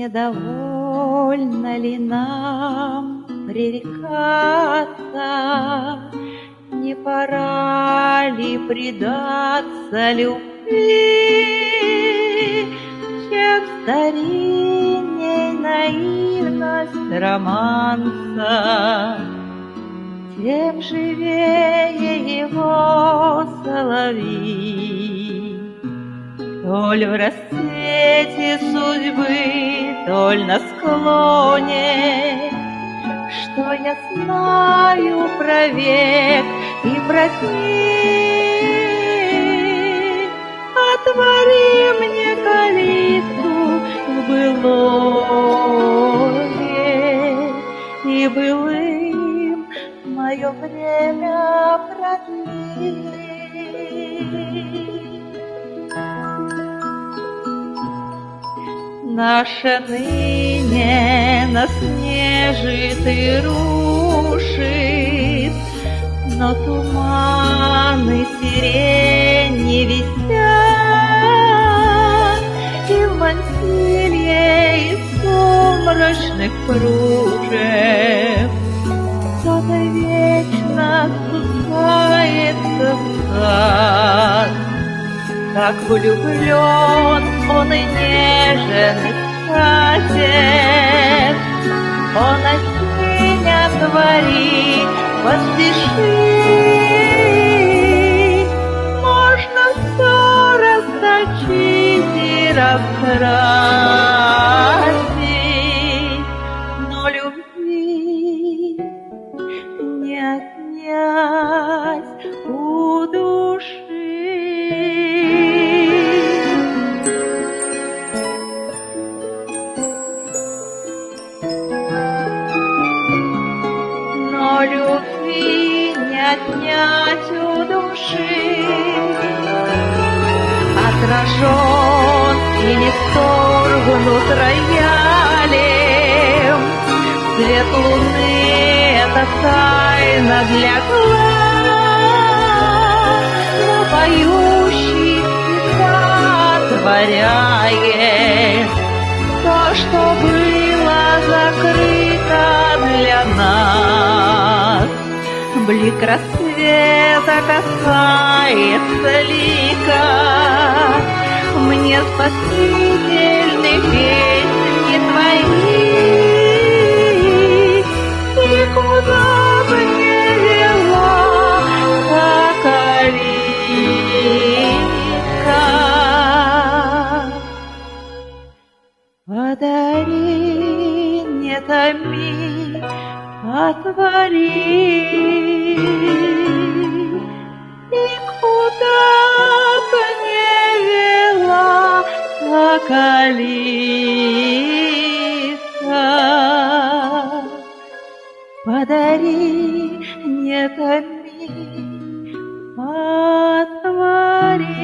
Недовольно ли нам пререкаться? Не пора ли предаться любви? Чем старинней наивность романса, тем живее его соловьи. Толь в расцвете судьбы, толь на склоне, что я знаю про век и про дни. Отвори мне калитку в былое, и былым мое время продли. Наше ныне нас нежит и рушит, но туманы сирень не висят, и в мантилье из сумрачных кружев кто-то вечно спускается в сад. Как влюблен он и нежен, и сказен, он осень отвори, поспеши. Можно все расточить и раскрасить, но любви не отнять у души. Любви не отнять у души. Отражен и не сторгнут роялем, свет луны — это тайна для глаз, но поющий всегда творяет то, что было закрыто для нас. Блик рассвета касается лика, мне спасительны песни твои. И куда бы ни вела соколица, подари, не томи, отвори. И куда бы ни вела соколица, подари, не томи, отвори.